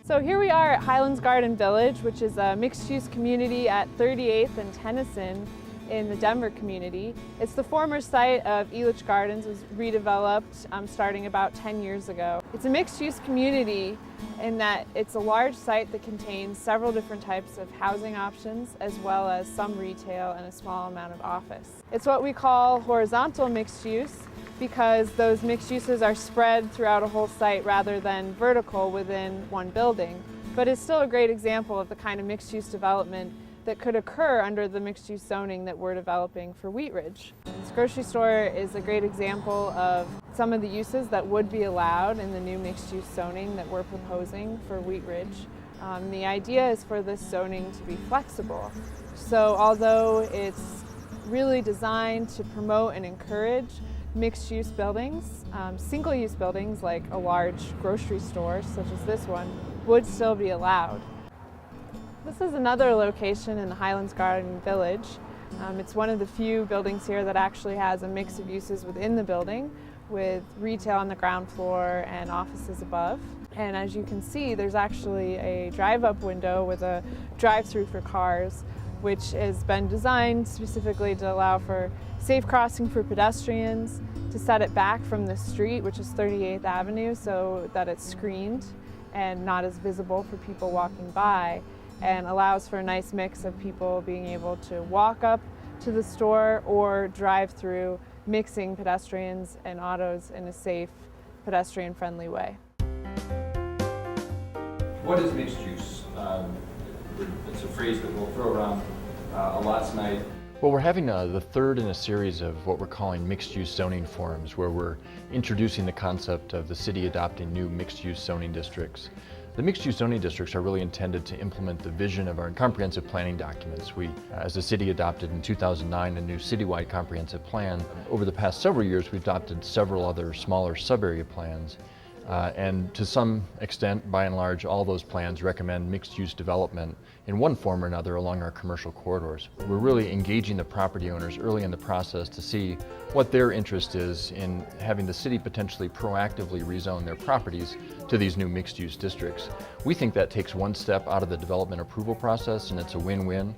So here we are at Highlands Garden Village, which is a mixed-use community at 38th and Tennyson in the Denver community. It's the former site of Elitch Gardens. It was redeveloped starting about 10 years ago. It's a mixed-use community in that it's a large site that contains several different types of housing options, as well as some retail and a small amount of office. It's what we call horizontal mixed use, because those mixed uses are spread throughout a whole site rather than vertical within one building. But it's still a great example of the kind of mixed-use development that could occur under the mixed-use zoning that we're developing for Wheat Ridge. This grocery store is a great example of some of the uses that would be allowed in the new mixed-use zoning that we're proposing for Wheat Ridge. The idea is for this zoning to be flexible. So although it's really designed to promote and encourage mixed-use buildings, single-use buildings like a large grocery store such as this one would still be allowed. This is another location in the Highlands Garden Village. It's one of the few buildings here that actually has a mix of uses within the building, with retail on the ground floor and offices above. And as you can see, there's actually a drive-up window with a drive-through for cars, which has been designed specifically to allow for safe crossing for pedestrians, to set it back from the street, which is 38th Avenue, so that it's screened and not as visible for people walking by, and allows for a nice mix of people being able to walk up to the store or drive through, mixing pedestrians and autos in a safe, pedestrian-friendly way. What is mixed use? It's a phrase that we'll throw around a lot tonight. Well, we're having the third in a series of what we're calling mixed-use zoning forums, where we're introducing the concept of the city adopting new mixed-use zoning districts. The mixed-use zoning districts are really intended to implement the vision of our comprehensive planning documents. We, as a city, adopted in 2009 a new citywide comprehensive plan. Over the past several years, we've adopted several other smaller sub-area plans. And to some extent, by and large, all those plans recommend mixed-use development in one form or another along our commercial corridors. We're really engaging the property owners early in the process to see what their interest is in having the city potentially proactively rezone their properties to these new mixed-use districts. We think that takes one step out of the development approval process, and it's a win-win.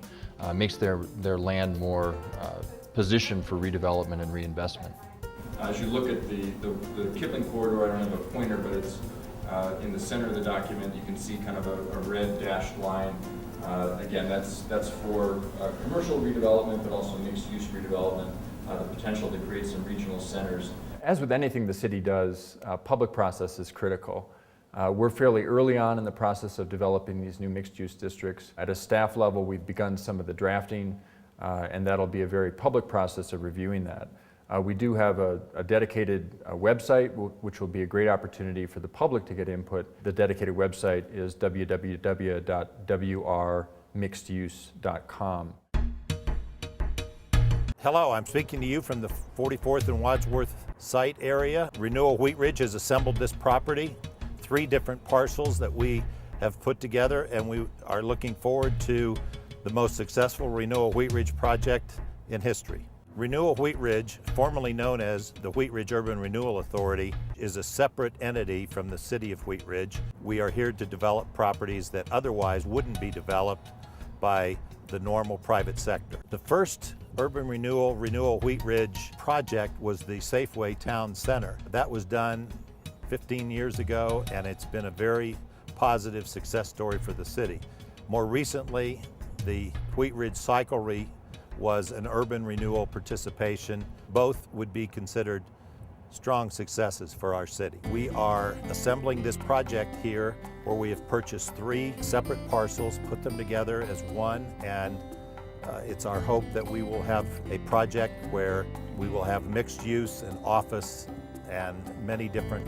Makes their land more positioned for redevelopment and reinvestment. As you look at the Kipling corridor, I don't have a pointer, but it's in the center of the document. You can see kind of a red dashed line. Again, that's for commercial redevelopment, but also mixed-use redevelopment, the potential to create some regional centers. As with anything the city does, public process is critical. We're fairly early on in the process of developing these new mixed-use districts. At a staff level, we've begun some of the drafting, and that'll be a very public process of reviewing that. We do have a dedicated website, which will be a great opportunity for the public to get input. The dedicated website is www.wrmixeduse.com. Hello, I'm speaking to you from the 44th and Wadsworth site area. Renewal Wheat Ridge has assembled this property, 3 different parcels that we have put together, and we are looking forward to the most successful Renewal Wheat Ridge project in history. Renewal Wheat Ridge, formerly known as the Wheat Ridge Urban Renewal Authority, is a separate entity from the city of Wheat Ridge. We are here to develop properties that otherwise wouldn't be developed by the normal private sector. The first urban Renewal Wheat Ridge project was the Safeway Town Center. That was done 15 years ago, and it's been a very positive success story for the city. More recently, the Wheat Ridge Cyclery was an urban renewal participation. Both would be considered strong successes for our city. We are assembling this project here where we have purchased 3 separate parcels, put them together as one, and it's our hope that we will have a project where we will have mixed use and office and many different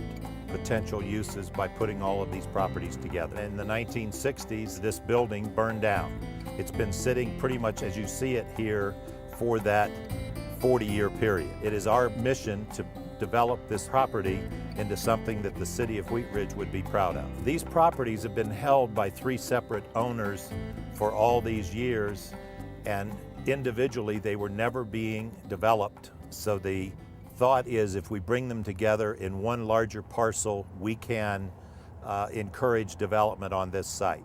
potential uses by putting all of these properties together. In the 1960s, this building burned down. It's been sitting pretty much as you see it here for that 40-year period. It is our mission to develop this property into something that the city of Wheat Ridge would be proud of. These properties have been held by 3 separate owners for all these years, and individually they were never being developed. So the thought is if we bring them together in one larger parcel, we can encourage development on this site.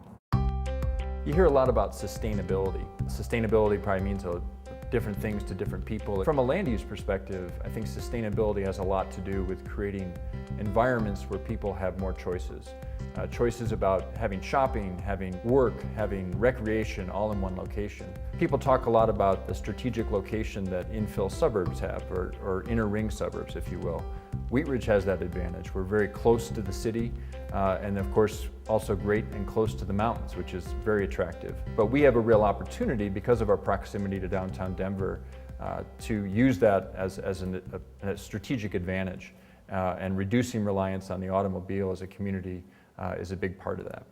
You hear a lot about sustainability. Sustainability probably means different things to different people. From a land use perspective, I think sustainability has a lot to do with creating environments where people have more choices. Choices about having shopping, having work, having recreation all in one location. People talk a lot about the strategic location that infill suburbs have, or inner ring suburbs, if you will. Wheat Ridge has that advantage. We're very close to the city, and of course also great and close to the mountains, which is very attractive. But we have a real opportunity because of our proximity to downtown Denver to use that as a strategic advantage, and reducing reliance on the automobile as a community is a big part of that.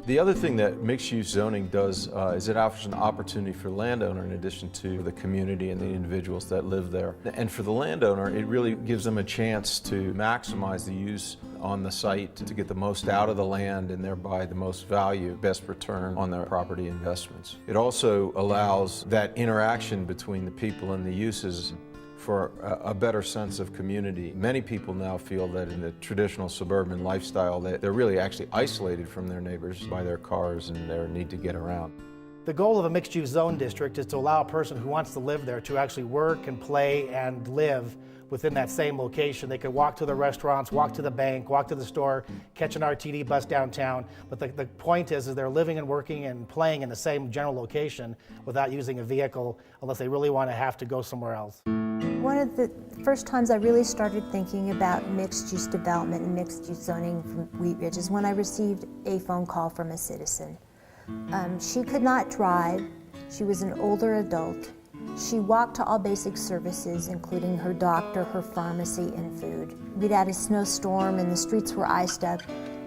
The other thing that mixed-use zoning does is it offers an opportunity for the landowner in addition to the community and the individuals that live there. And for the landowner, it really gives them a chance to maximize the use on the site to get the most out of the land and thereby the most value, best return on their property investments. It also allows that interaction between the people and the uses for a better sense of community. Many people now feel that in the traditional suburban lifestyle that they're really actually isolated from their neighbors by their cars and their need to get around. The goal of a mixed-use zone district is to allow a person who wants to live there to actually work and play and live within that same location. They could walk to the restaurants, walk to the bank, walk to the store, catch an RTD bus downtown. But the point is they're living and working and playing in the same general location without using a vehicle unless they really want to have to go somewhere else. One of the first times I really started thinking about mixed-use development and mixed-use zoning from Wheat Ridge is when I received a phone call from a citizen. She could not drive. She was an older adult. She walked to all basic services, including her doctor, her pharmacy, and food. We'd had a snowstorm and the streets were iced up.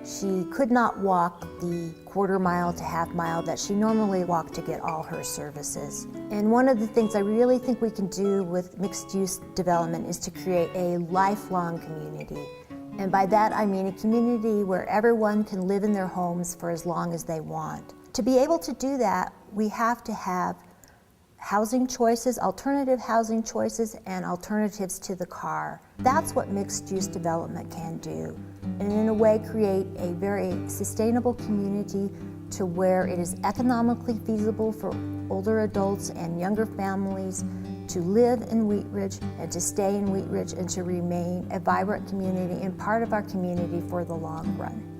She could not walk the quarter mile to half mile that she normally walked to get all her services. And one of the things I really think we can do with mixed-use development is to create a lifelong community. And by that I mean a community where everyone can live in their homes for as long as they want. To be able to do that, we have to have housing choices, alternative housing choices, and alternatives to the car. That's what mixed-use development can do, and in a way create a very sustainable community to where it is economically feasible for older adults and younger families to live in Wheat Ridge and to stay in Wheat Ridge and to remain a vibrant community and part of our community for the long run.